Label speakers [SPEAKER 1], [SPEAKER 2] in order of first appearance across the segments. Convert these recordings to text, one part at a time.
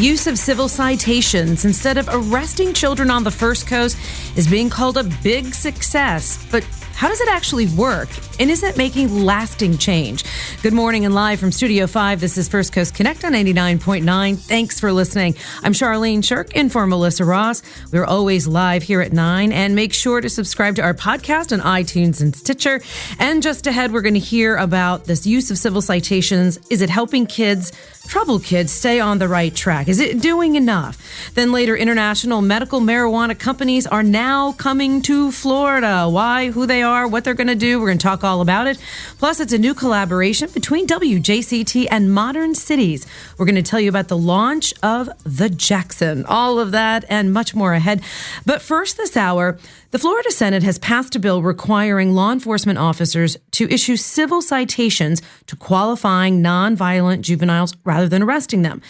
[SPEAKER 1] use of civil citations instead of arresting children on the First Coast is being called a big success. But how does it actually work? And is it making lasting change? Good morning and live from Studio 5. This is First Coast Connect on 89.9. Thanks for listening. I'm Charlene Shirk in for Melissa Ross. We're always live here at 9. And make sure to subscribe to our podcast on iTunes and Stitcher. And just ahead, we're going to hear about this use of civil citations. Is it helping kids, troubled kids, stay on the right track? Is it doing enough? Then later, international medical marijuana companies are now coming to Florida. Why, who they are, what they're going to do. We're going to talk all about it. Plus, it's a new collaboration between WJCT and Modern Cities. We're going to tell you about the launch of the Jackson. All of that and much more ahead. But first this hour, the Florida Senate has passed a bill requiring law enforcement officers to issue civil citations to qualifying nonviolent juveniles rather than arresting them.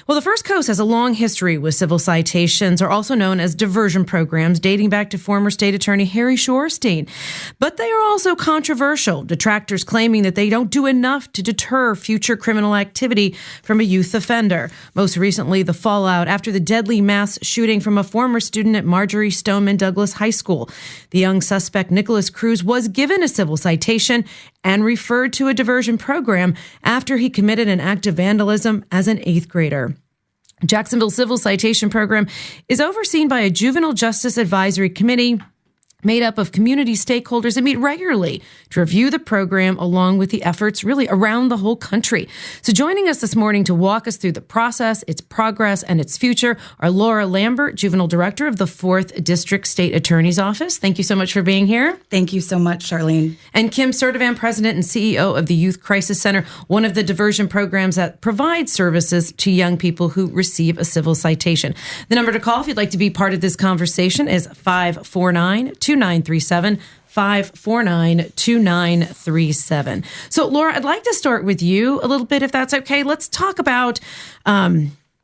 [SPEAKER 1] Well, the First Coast has a long history with civil citations, or also known as diversion programs, dating back to former state attorney Harry Shorstein. But they are also controversial, detractors claiming that they don't do enough to deter future criminal activity from a youth offender. Most recently, the fallout after the deadly mass shooting from a former student at Marjorie Stoneman Douglas High School. The young suspect, Nicholas Cruz, was given a civil citation and referred to a diversion program after he committed an act of vandalism as an 8th grader. Jacksonville Civil Citation Program is overseen by a Juvenile Justice Advisory Committee made up of community stakeholders that meet regularly to review the program along with the efforts really around the whole country. So joining us this morning to walk us through the process, its progress, and its future are Laura Lambert, Juvenile Director of the 4th District State Attorney's Office. Thank you so much for being here.
[SPEAKER 2] Thank you so much, Charlene.
[SPEAKER 1] And Kim Sirdevan, President and CEO of the Youth Crisis Center, one of the diversion programs that provides services to young people who receive a civil citation. The number to call if you'd like to be part of this conversation is 549-2937, 549-2937. So, Laura, I'd like to start with you a little bit, if that's okay. Let's talk about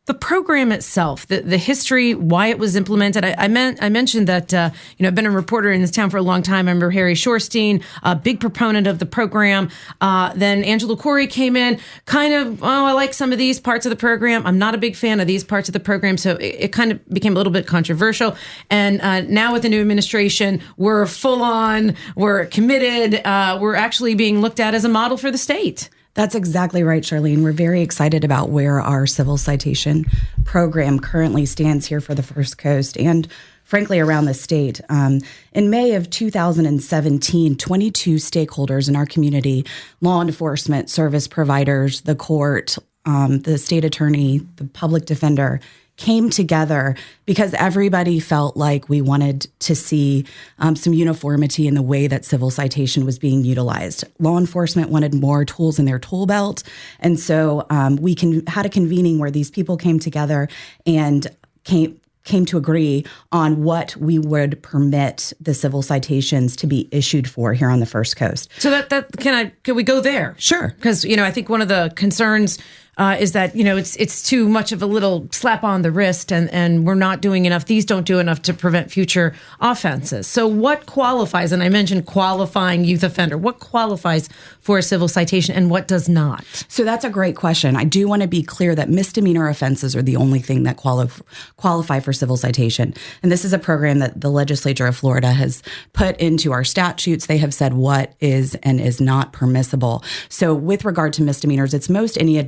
[SPEAKER 1] the program itself, the history, why it was implemented. I mentioned that I've been a reporter in this town for a long time. I remember Harry Shorstein, a big proponent of the program. Then Angela Corey came in, I like some of these parts of the program. I'm not a big fan of these parts of the program, so it kind of became a little bit controversial. And now with the new administration, we're full on, we're committed, we're actually being looked at as a model for the state.
[SPEAKER 2] That's exactly right, Charlene. We're very excited about where our civil citation program currently stands here for the First Coast and, frankly, around the state. In May of 2017, 22 stakeholders in our community, law enforcement, service providers, the court, the state attorney, the public defender, came together because everybody felt like we wanted to see some uniformity in the way that civil citation was being utilized. Law enforcement wanted more tools in their tool belt. And so we had a convening where these people came together and came to agree on what we would permit the civil citations to be issued for here on the First Coast.
[SPEAKER 1] So can we go there?
[SPEAKER 2] Sure.
[SPEAKER 1] Because, I think one of the concerns is that, it's too much of a little slap on the wrist and we're not doing enough. These don't do enough to prevent future offenses. So what qualifies, and I mentioned qualifying youth offender, what qualifies for a civil citation and what does not?
[SPEAKER 2] So that's a great question. I do want to be clear that misdemeanor offenses are the only thing that qualify for civil citation. And this is a program that the legislature of Florida has put into our statutes. They have said what is and is not permissible. So with regard to misdemeanors, it's most any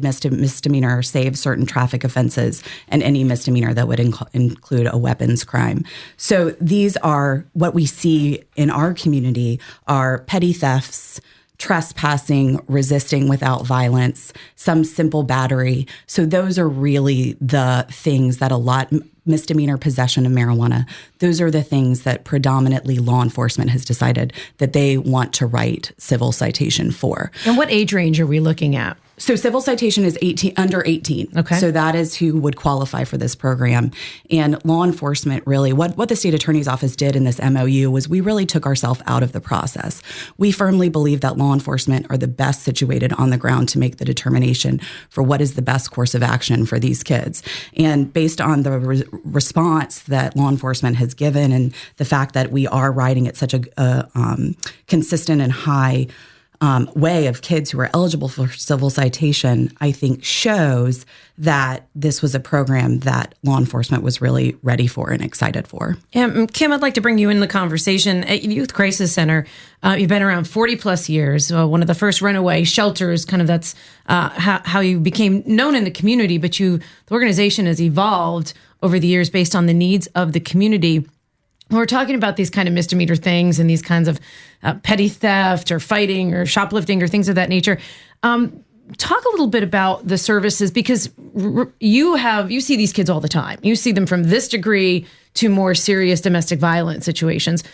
[SPEAKER 2] misdemeanor save certain traffic offenses and any misdemeanor that would include a weapons crime. So these are what we see in our community are petty thefts, trespassing, resisting without violence, some simple battery. So those are really the things that misdemeanor possession of marijuana, those are the things that predominantly law enforcement has decided that they want to write civil citation for.
[SPEAKER 1] And what age range are we looking at?
[SPEAKER 2] So civil citation is under 18.
[SPEAKER 1] Okay.
[SPEAKER 2] So that is who would qualify for this program. And law enforcement really, what the state attorney's office did in this MOU was we really took ourselves out of the process. We firmly believe that law enforcement are the best situated on the ground to make the determination for what is the best course of action for these kids. And based on the response that law enforcement has given and the fact that we are writing at such a consistent and high way of kids who are eligible for civil citation, I think shows that this was a program that law enforcement was really ready for and excited for.
[SPEAKER 1] Kim, I'd like to bring you in the conversation. At Youth Crisis Center, you've been around 40 plus years, one of the first runaway shelters, kind of that's how you became known in the community, but the organization has evolved over the years based on the needs of the community. We're talking about these kind of misdemeanor things and these kinds of petty theft or fighting or shoplifting or things of that nature. Talk a little bit about the services, because you see these kids all the time. You see them from this degree to more serious domestic violence situations.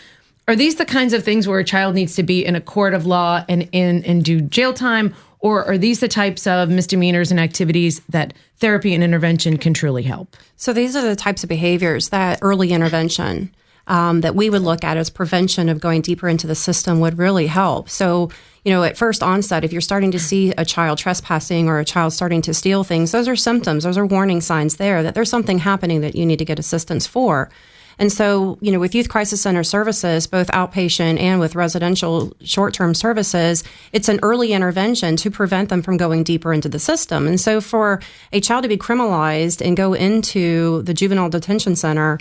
[SPEAKER 1] Are these the kinds of things where a child needs to be in a court of law and do jail time? Or are these the types of misdemeanors and activities that therapy and intervention can truly help?
[SPEAKER 3] So these are the types of behaviors that early intervention that we would look at as prevention of going deeper into the system would really help. So, at first onset, if you're starting to see a child trespassing or a child starting to steal things, those are symptoms, those are warning signs there that there's something happening that you need to get assistance for. And so, with Youth Crisis Center services, both outpatient and with residential short-term services, it's an early intervention to prevent them from going deeper into the system. And so for a child to be criminalized and go into the juvenile detention center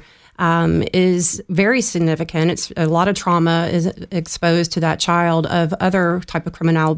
[SPEAKER 3] is very significant. It's a lot of trauma is exposed to that child of other type of criminal,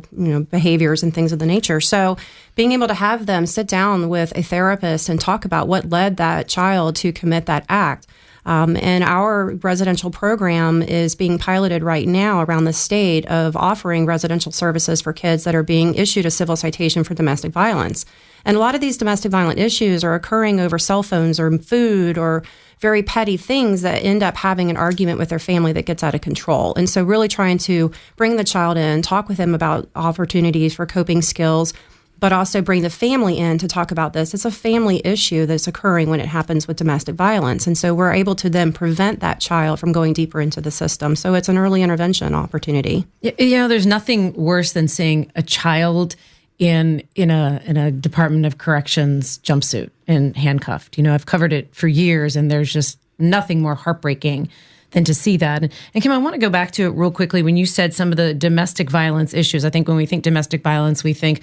[SPEAKER 3] behaviors and things of the nature. So being able to have them sit down with a therapist and talk about what led that child to commit that act. And our residential program is being piloted right now around the state of offering residential services for kids that are being issued a civil citation for domestic violence. And a lot of these domestic violent issues are occurring over cell phones or food or very petty things that end up having an argument with their family that gets out of control. And so really trying to bring the child in, talk with them about opportunities for coping skills, but also bring the family in to talk about this. It's a family issue that's occurring when it happens with domestic violence. And so we're able to then prevent that child from going deeper into the system. So it's an early intervention opportunity.
[SPEAKER 1] There's nothing worse than seeing a child in a Department of Corrections jumpsuit and handcuffed. I've covered it for years, and there's just nothing more heartbreaking than to see that. And Kim, I want to go back to it real quickly. When you said some of the domestic violence issues, I think when we think domestic violence, we think,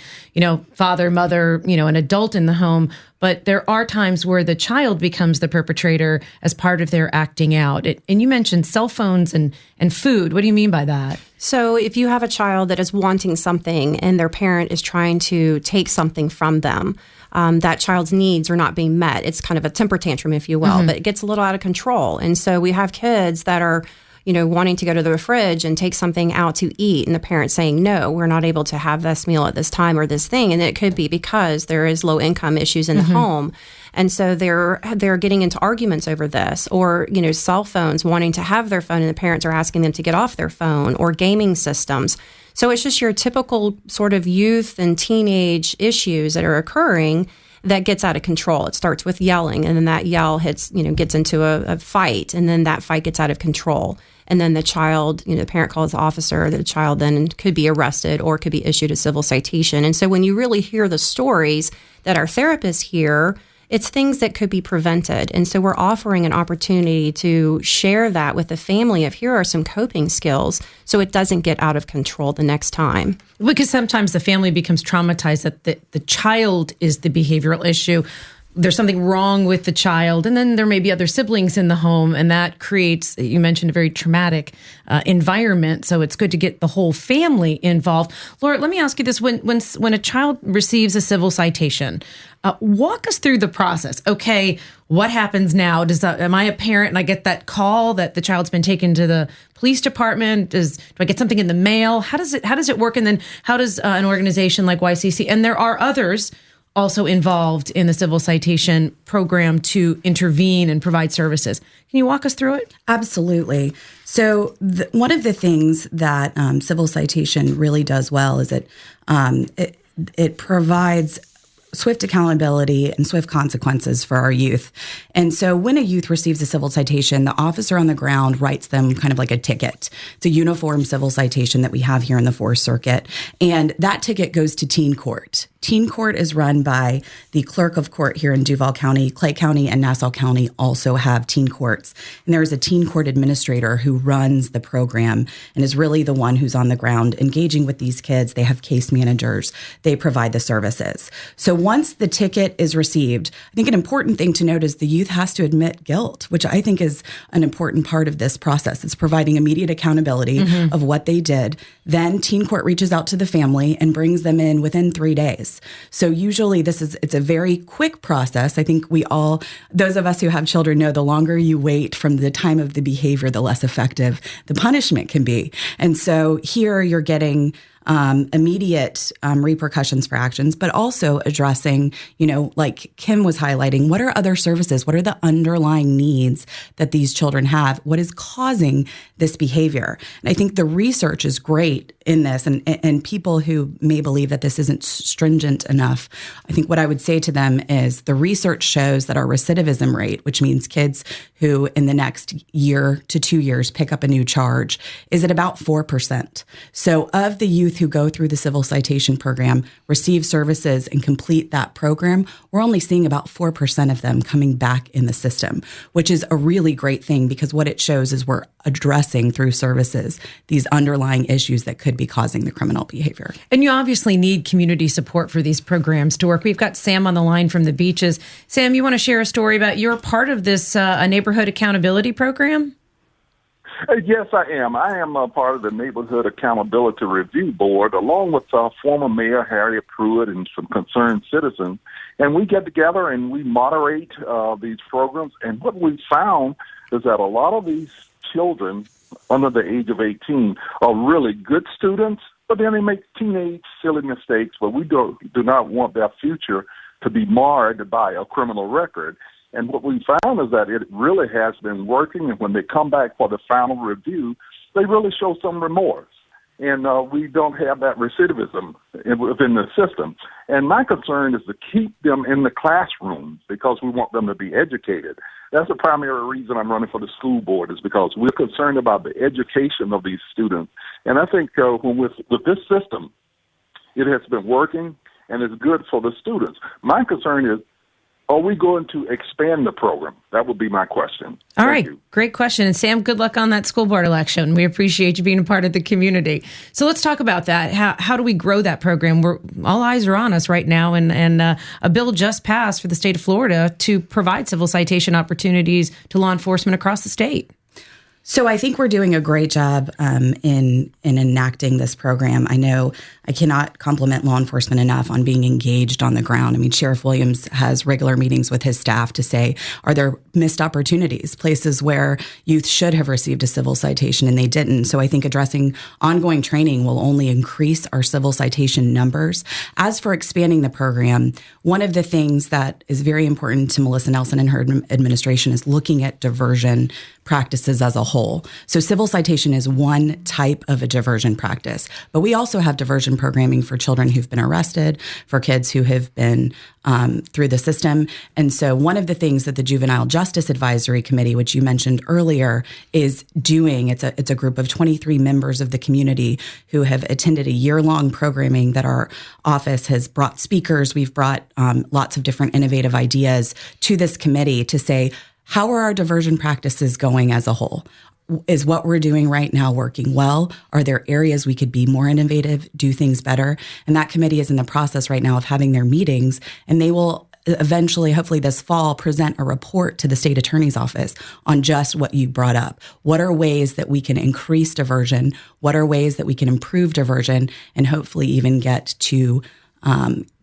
[SPEAKER 1] father, mother, an adult in the home. But there are times where the child becomes the perpetrator as part of their acting out. And you mentioned cell phones and food. What do you mean by that?
[SPEAKER 3] So if you have a child that is wanting something and their parent is trying to take something from them, that child's needs are not being met. It's kind of a temper tantrum, if you will, but it gets a little out of control. And so we have kids that are, wanting to go to the fridge and take something out to eat, and the parents saying, no, we're not able to have this meal at this time or this thing. And it could be because there is low income issues in the home. And so they're getting into arguments over this, or, cell phones, wanting to have their phone, and the parents are asking them to get off their phone, or gaming systems. So it's just your typical sort of youth and teenage issues that are occurring that gets out of control. It starts with yelling, and then that yell gets into a fight, and then that fight gets out of control. And then the child, the parent calls the officer, the child then could be arrested or could be issued a civil citation. And so when you really hear the stories that our therapists hear, it's things that could be prevented. And so we're offering an opportunity to share that with the family of here are some coping skills so it doesn't get out of control the next time.
[SPEAKER 1] Because sometimes the family becomes traumatized that the child is the behavioral issue. There's something wrong with the child, and then there may be other siblings in the home, and that creates, you mentioned, a very traumatic environment. So it's good to get the whole family involved. Laura, let me ask you this: when a child receives a civil citation, walk us through the process. Okay, what happens now? Am I a parent and I get that call that the child's been taken to the police department? Do I get something in the mail? How does it work? And then how does an organization like YCC, and there are others also involved in the civil citation program, to intervene and provide services? Can you walk us through it?
[SPEAKER 2] Absolutely. So one of the things that civil citation really does well is it provides swift accountability and swift consequences for our youth. And so when a youth receives a civil citation, the officer on the ground writes them kind of like a ticket. It's a uniform civil citation that we have here in the Fourth Circuit. And that ticket goes to teen court. Teen court is run by the clerk of court here in Duval County. Clay County and Nassau County also have teen courts. And there is a teen court administrator who runs the program and is really the one who's on the ground engaging with these kids. They have case managers. They provide the services. So once the ticket is received, I think an important thing to note is the youth has to admit guilt, which I think is an important part of this process. It's providing immediate accountability of what they did. Then teen court reaches out to the family and brings them in within 3 days. So usually it's a very quick process. I think those of us who have children know the longer you wait from the time of the behavior, the less effective the punishment can be. And so here you're getting immediate repercussions for actions, but also addressing, like Kim was highlighting, what are other services? What are the underlying needs that these children have? What is causing this behavior? And I think the research is great in this, and people who may believe that this isn't stringent enough, I think what I would say to them is the research shows that our recidivism rate, which means kids who in the next year to 2 years pick up a new charge, is at about 4%. So of the youth who go through the civil citation program, receive services, and complete that program, we're only seeing about 4% of them coming back in the system, which is a really great thing because what it shows is we're addressing through services these underlying issues that could be causing the criminal behavior.
[SPEAKER 1] And you obviously need community support for these programs to work. We've got Sam on the line from the Beaches. Sam, you want to share a story about you're part of this neighborhood accountability program?
[SPEAKER 4] Yes, I am. I am a part of the Neighborhood Accountability Review Board, along with former Mayor Harriet Pruitt and some concerned citizens. And we get together and we moderate these programs. And what we found is that a lot of these children under the age of 18 are really good students, but then they make teenage silly mistakes. But we do not want their future to be marred by a criminal record. And what we found is that it really has been working. And when they come back for the final review, they really show some remorse. And we don't have that recidivism within the system. And my concern is to keep them in the classroom because we want them to be educated. That's the primary reason I'm running for the school board, is because we're concerned about the education of these students. And I think with this system, it has been working and it's good for the students. My concern is, are we going to expand the program? That would be my question.
[SPEAKER 1] All right. Great question. And Sam, good luck on that school board election. We appreciate you being a part of the community. So let's talk about that. How do we grow that program? All eyes are on us right now. And a bill just passed for the state of Florida to provide civil citation opportunities to law enforcement across the state.
[SPEAKER 2] So I think we're doing a great job in enacting this program. I know I cannot compliment law enforcement enough on being engaged on the ground. I mean, Sheriff Williams has regular meetings with his staff to say, are there missed opportunities, places where youth should have received a civil citation and they didn't? So I think addressing ongoing training will only increase our civil citation numbers. As for expanding the program, one of the things that is very important to Melissa Nelson and her administration is looking at diversion practices as a whole. So civil citation is one type of a diversion practice, but we also have diversion programming for children who've been arrested, for kids who have been through the system. And so one of the things that the Juvenile Justice Advisory Committee, which you mentioned earlier, is doing, it's a group of 23 members of the community who have attended a year-long programming that our office has brought speakers. We've brought lots of different innovative ideas to this committee to say, how are our diversion practices going as a whole? Is what we're doing right now working well? Are there areas we could be more innovative, do things better? And that committee is in the process right now of having their meetings, and they will eventually, hopefully this fall, present a report to the state attorney's office on just what you brought up. What are ways that we can increase diversion? What are ways that we can improve diversion and hopefully even get to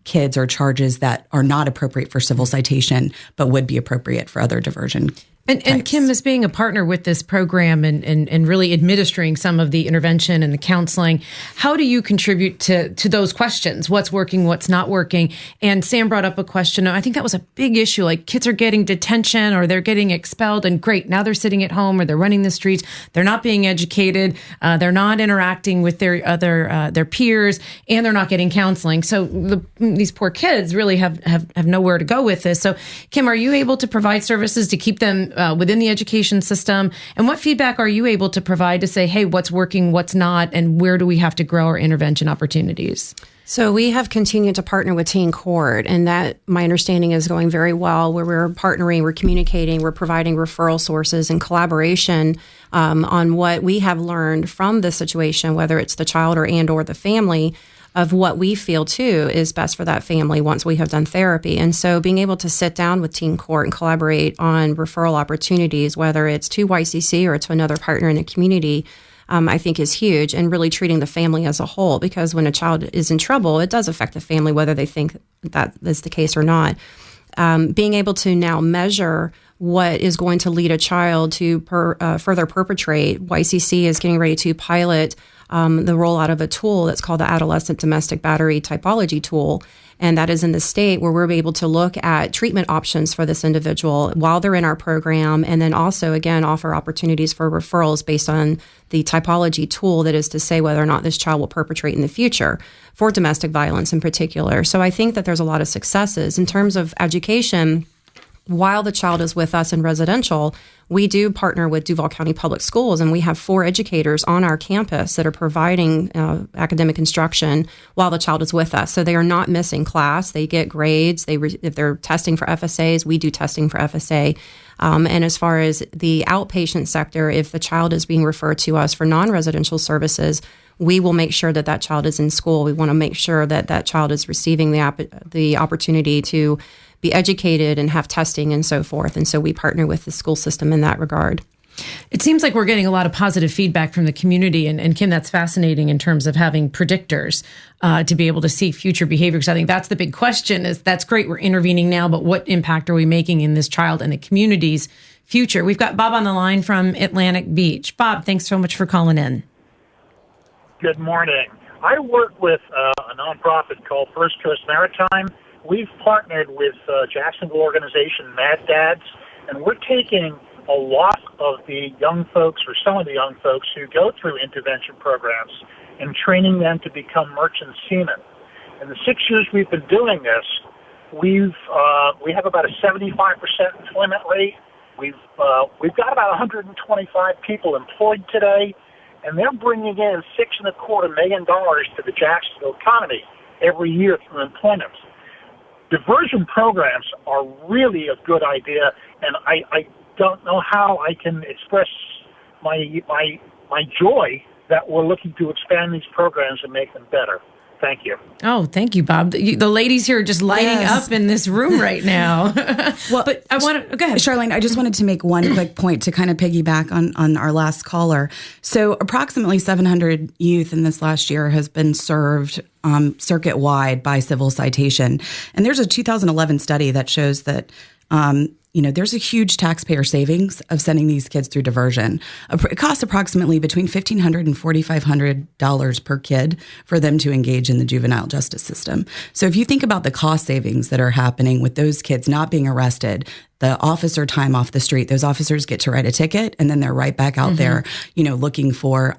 [SPEAKER 2] kids or charges that are not appropriate for civil citation, but would be appropriate for other diversion?
[SPEAKER 1] And Kim, as being a partner with this program and really administering some of the intervention and the counseling, how do you contribute to those questions? What's working, what's not working? And Sam brought up a question. I think that was a big issue. Like, kids are getting detention or they're getting expelled, and great, now they're sitting at home or they're running the streets. They're not being educated. They're not interacting with their peers, and they're not getting counseling. So these poor kids really have nowhere to go with this. So, Kim, are you able to provide services to keep them within the education system? And what feedback are you able to provide to say, hey, what's working, what's not, and where do we have to grow our intervention opportunities?
[SPEAKER 3] So we have continued to partner with Teen Court, and that, my understanding, is going very well, where we're partnering, we're communicating, we're providing referral sources and collaboration on what we have learned from the situation, whether it's the child or the family, of what we feel, too, is best for that family once we have done therapy. And so being able to sit down with Teen Court and collaborate on referral opportunities, whether it's to YCC or to another partner in the community, I think is huge, and really treating the family as a whole, because when a child is in trouble, it does affect the family, whether they think that is the case or not. Being able to now measure what is going to lead a child to further perpetrate. YCC is getting ready to pilot the rollout of a tool that's called the Adolescent Domestic Battery Typology Tool. And that is in the state where we're able to look at treatment options for this individual while they're in our program, and then also, again, offer opportunities for referrals based on the typology tool, that is to say whether or not this child will perpetrate in the future for domestic violence in particular. So I think that there's a lot of successes. In terms of education, while the child is with us in residential, we do partner with Duval County Public Schools, and we have 4 educators on our campus that are providing academic instruction while the child is with us. So they are not missing class. They get grades. If they're testing for FSAs, we do testing for FSA. And as far as the outpatient sector, if the child is being referred to us for non-residential services, we will make sure that that child is in school. We want to make sure that that child is receiving the opportunity to be educated and have testing and so forth. And so we partner with the school system in that regard.
[SPEAKER 1] It seems like we're getting a lot of positive feedback from the community. And Kim, that's fascinating in terms of having predictors to be able to see future behavior. Because I think that's the big question is, that's great, we're intervening now, but what impact are we making in this child and the community's future? We've got Bob on the line from Atlantic Beach. Bob, thanks so much for calling in.
[SPEAKER 5] Good morning. I work with a nonprofit called First Coast Maritime. We've partnered with Jacksonville organization Mad Dads, and we're taking a lot of the young folks, or some of the young folks who go through intervention programs, and training them to become merchant seamen. In the 6 years we've been doing this, we have about a 75% employment rate. We've got about 125 people employed today, and they're bringing in $6.25 million to the Jacksonville economy every year through employment. Diversion programs are really a good idea, and I don't know how I can express my joy that we're looking to expand these programs and make them better. Thank you.
[SPEAKER 1] Oh, thank you, Bob. The ladies here are just lighting up in this room right now.
[SPEAKER 2] Well,
[SPEAKER 1] but I want to go ahead.
[SPEAKER 2] Charlene, I just wanted to make one quick point to kind of piggyback on our last caller. So approximately 700 youth in this last year has been served circuit-wide by Civil Citation. And there's a 2011 study that shows that there's a huge taxpayer savings of sending these kids through diversion. It costs approximately between $1,500 and $4,500 per kid for them to engage in the juvenile justice system. So if you think about the cost savings that are happening with those kids not being arrested, the officer time off the street, those officers get to write a ticket and then they're right back out there, looking for,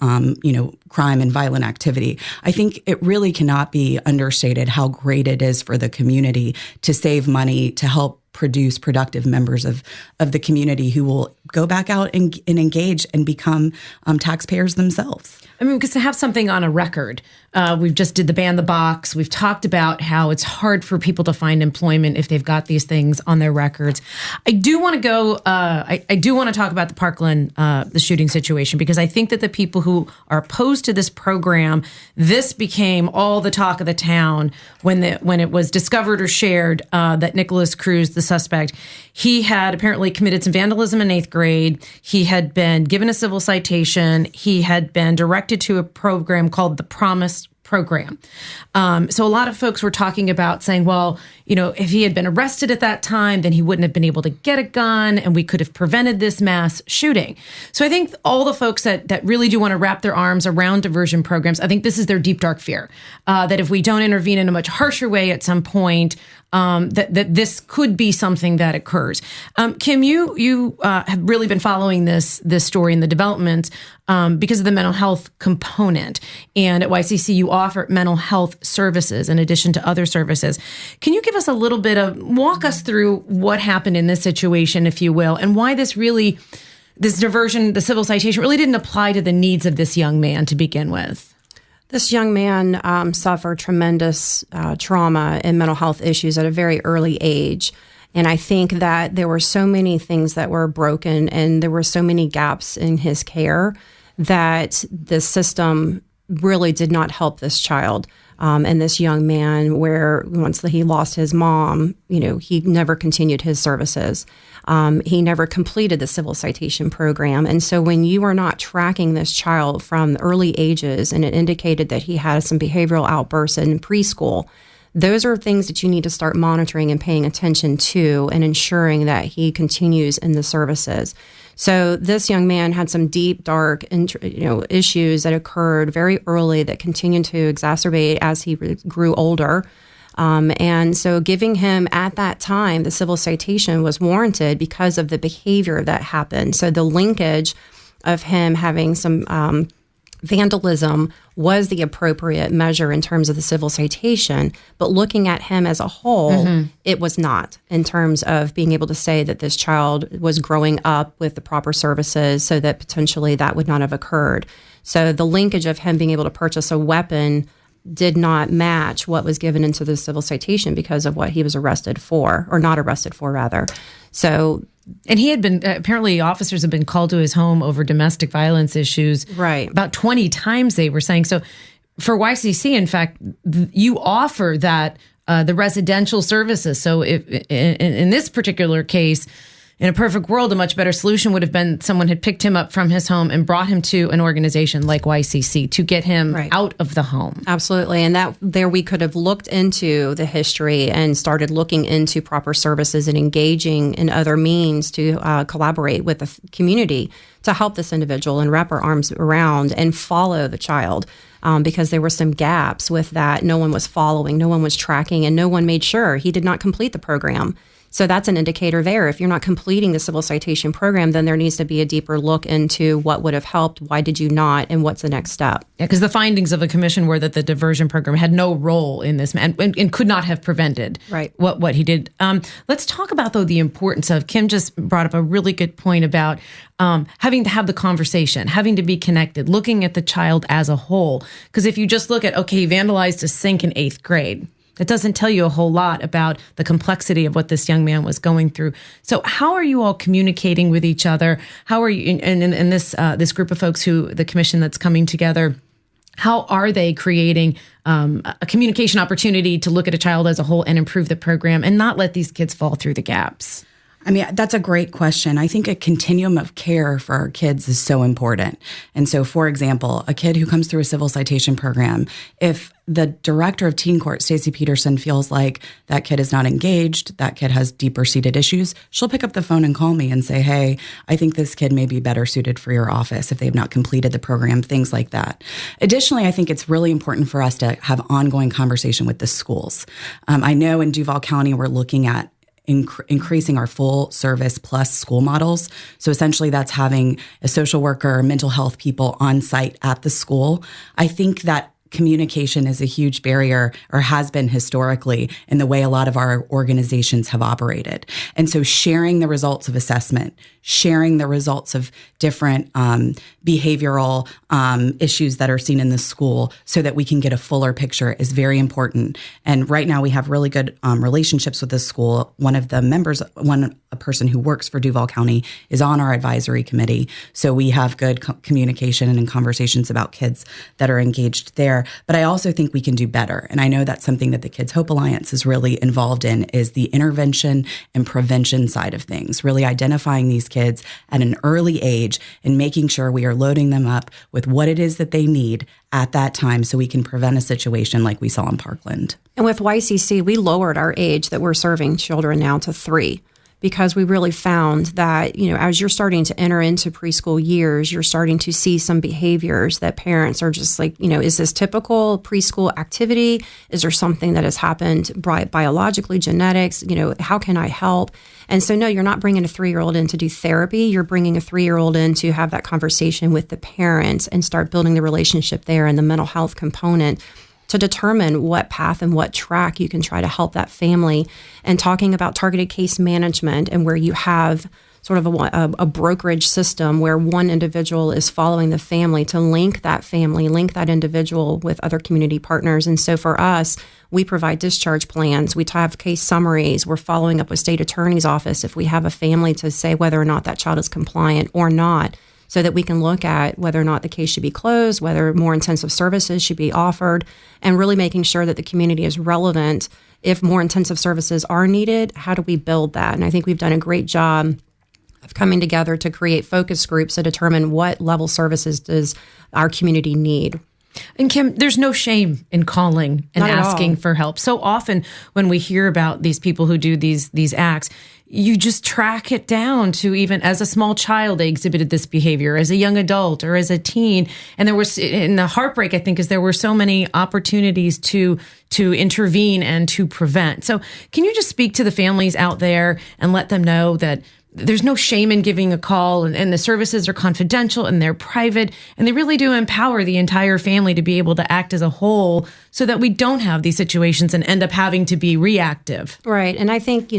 [SPEAKER 2] crime and violent activity. I think it really cannot be understated how great it is for the community to save money, to help produce productive members of the community who will go back out and engage and become taxpayers themselves.
[SPEAKER 1] I mean, because to have something on a record, we've just did the ban the box. We've talked about how it's hard for people to find employment if they've got these things on their records. I do want to go, I do want to talk about the Parkland, the shooting situation, because I think that the people who are opposed to this program, this became all the talk of the town when it was discovered or shared that Nicholas Cruz, the suspect, he had apparently committed some vandalism in 8th grade. He had been given a civil citation. He had been directed to a program called the Promise program. So a lot of folks were talking about saying, well, if he had been arrested at that time, then he wouldn't have been able to get a gun and we could have prevented this mass shooting. So I think all the folks that really do want to wrap their arms around diversion programs, I think this is their deep, dark fear, that if we don't intervene in a much harsher way at some point, that this could be something that occurs. Kim, you have really been following this story and the developments because of the mental health component. And at YCC, you offer mental health services in addition to other services. Can you give us a little bit walk us through what happened in this situation, if you will, and why this diversion, the civil citation, really didn't apply to the needs of this young man to begin with?
[SPEAKER 3] This young man suffered tremendous trauma and mental health issues at a very early age. And I think that there were so many things that were broken and there were so many gaps in his care that the system really did not help this child and this young man, where once he lost his mom, he never continued his services. He never completed the civil citation program. And so when you are not tracking this child from early ages, and it indicated that he had some behavioral outbursts in preschool, those are things that you need to start monitoring and paying attention to and ensuring that he continues in the services. So this young man had some deep, dark, issues that occurred very early that continued to exacerbate as he grew older. And so giving him at that time the civil citation was warranted because of the behavior that happened. So the linkage of him having some vandalism was the appropriate measure in terms of the civil citation, but looking at him as a whole, it was not, in terms of being able to say that this child was growing up with the proper services so that potentially that would not have occurred. So the linkage of him being able to purchase a weapon did not match what was given into the civil citation because of what he was arrested for, or not arrested for, rather. So,
[SPEAKER 1] and he had been, apparently officers have been called to his home over domestic violence issues.
[SPEAKER 3] Right.
[SPEAKER 1] About 20 times, they were saying. So for YCC, in fact, you offer that, the residential services. So if in this particular case, in a perfect world, a much better solution would have been someone had picked him up from his home and brought him to an organization like YCC to get him out of the home.
[SPEAKER 3] Absolutely. And that there we could have looked into the history and started looking into proper services and engaging in other means to collaborate with the community to help this individual and wrap our arms around and follow the child. Because there were some gaps with that. No one was following, no one was tracking, and no one made sure he did not complete the program. So that's an indicator there. If you're not completing the civil citation program, then there needs to be a deeper look into what would have helped, why did you not, and what's the next step.
[SPEAKER 1] Yeah, because the findings of the commission were that the diversion program had no role in this and could not have prevented what he did. Let's talk about, though, the importance of, Kim just brought up a really good point about having to have the conversation, having to be connected, looking at the child as a whole. Because if you just look at, okay, he vandalized a sink in 8th grade, that doesn't tell you a whole lot about the complexity of what this young man was going through. So how are you all communicating with each other? How are you, in this group of folks the commission that's coming together, how are they creating a communication opportunity to look at a child as a whole and improve the program and not let these kids fall through the gaps?
[SPEAKER 2] I mean, that's a great question. I think a continuum of care for our kids is so important. And so, for example, a kid who comes through a civil citation program, if the director of teen court, Stacey Peterson, feels like that kid is not engaged, that kid has deeper seated issues, she'll pick up the phone and call me and say, hey, I think this kid may be better suited for your office if they've not completed the program, things like that. Additionally, I think it's really important for us to have ongoing conversation with the schools. I know in Duval County, we're looking at increasing our full service plus school models. So essentially that's having a social worker, mental health people on site at the school. I think that communication is a huge barrier, or has been historically, in the way a lot of our organizations have operated. And so sharing the results of assessment, sharing the results of different behavioral issues that are seen in the school so that we can get a fuller picture is very important. And right now we have really good relationships with the school. One of the members, a person who works for Duval County, is on our advisory committee. So we have good communication and conversations about kids that are engaged there. But I also think we can do better. And I know that's something that the Kids Hope Alliance is really involved in, is the intervention and prevention side of things, really identifying these kids at an early age and making sure we are loading them up with what it is that they need at that time so we can prevent a situation like we saw in Parkland.
[SPEAKER 3] And with YCC, we lowered our age that we're serving children now to 3. Because we really found that, as you're starting to enter into preschool years, you're starting to see some behaviors that parents are just like, is this typical preschool activity? Is there something that has happened biologically, genetics? How can I help? And so, no, you're not bringing a 3-year-old in to do therapy. You're bringing a 3-year-old in to have that conversation with the parents and start building the relationship there and the mental health component to determine what path and what track you can try to help that family, and talking about targeted case management and where you have sort of a brokerage system where one individual is following the family to link that individual with other community partners. And so for us, we provide discharge plans. We have case summaries. We're following up with state attorney's office if we have a family to say whether or not that child is compliant or not, so that we can look at whether or not the case should be closed, whether more intensive services should be offered, and really making sure that the community is relevant. If more intensive services are needed, how do we build that? And I think we've done a great job of coming together to create focus groups to determine what level services does our community need.
[SPEAKER 1] And Kim, there's no shame in calling and asking for help. So often when we hear about these people who do these acts, you just track it down to even as a small child, they exhibited this behavior, as a young adult or as a teen. And there was, in the heartbreak, I think, is there were so many opportunities to intervene and to prevent. So can you just speak to the families out there and let them know that there's no shame in giving a call, and the services are confidential and they're private, and they really do empower the entire family to be able to act as a whole so that we don't have these situations and end up having to be reactive.
[SPEAKER 3] Right. And I think,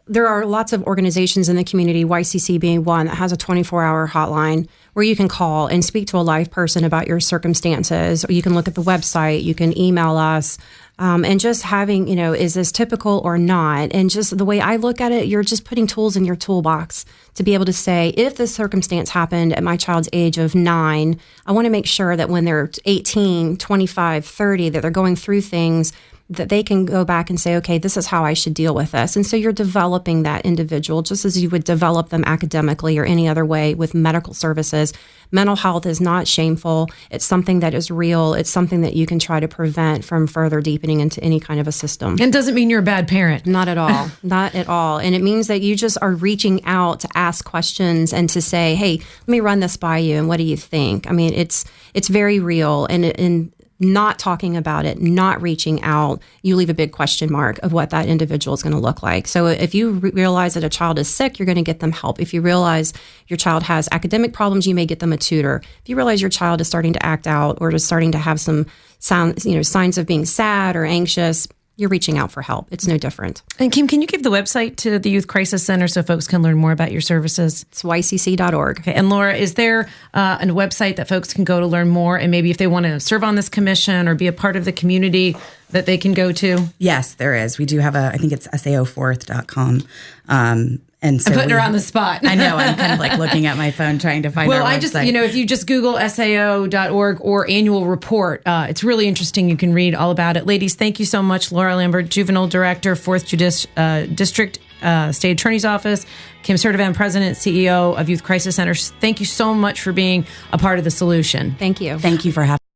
[SPEAKER 3] there are lots of organizations in the community, YCC being one, that has a 24-hour hotline where you can call and speak to a live person about your circumstances, or you can look at the website, you can email us. And just having, is this typical or not? And just the way I look at it, you're just putting tools in your toolbox to be able to say, if this circumstance happened at my child's age of 9, I want to make sure that when they're 18, 25, 30, that they're going through things, that they can go back and say, okay, this is how I should deal with this. And so you're developing that individual just as you would develop them academically or any other way with medical services. Mental health is not shameful. It's something that is real. It's something that you can try to prevent from further deepening into any kind of a system.
[SPEAKER 1] And doesn't mean you're a bad parent.
[SPEAKER 3] Not at all. Not at all. And it means that you just are reaching out to ask questions and to say, hey, let me run this by you. And what do you think? I mean, it's very real. And not talking about it, not reaching out, you leave a big question mark of what that individual is going to look like. So if you realize that a child is sick, you're going to get them help. If you realize your child has academic problems, you may get them a tutor. If you realize your child is starting to act out or is starting to have some signs of being sad or anxious, you're reaching out for help. It's no different.
[SPEAKER 1] And Kim, can you give the website to the Youth Crisis Center so folks can learn more about your services?
[SPEAKER 3] It's ycc.org.
[SPEAKER 1] Okay. And Laura, is there a website that folks can go to learn more? And maybe if they want to serve on this commission or be a part of the community that they can go to?
[SPEAKER 2] Yes, there is. We do have I think it's sao4th.com. And so
[SPEAKER 1] I'm putting her on the spot.
[SPEAKER 2] I know. I'm kind of like looking at my phone trying to find our website.
[SPEAKER 1] If you just Google sao.org or annual report, it's really interesting. You can read all about it. Ladies, thank you so much. Laura Lambert, Juvenile Director, 4th District State Attorney's Office. Kim Sirdevan, President, CEO of Youth Crisis Centers. Thank you so much for being a part of the solution.
[SPEAKER 3] Thank you.
[SPEAKER 2] Thank you for having me.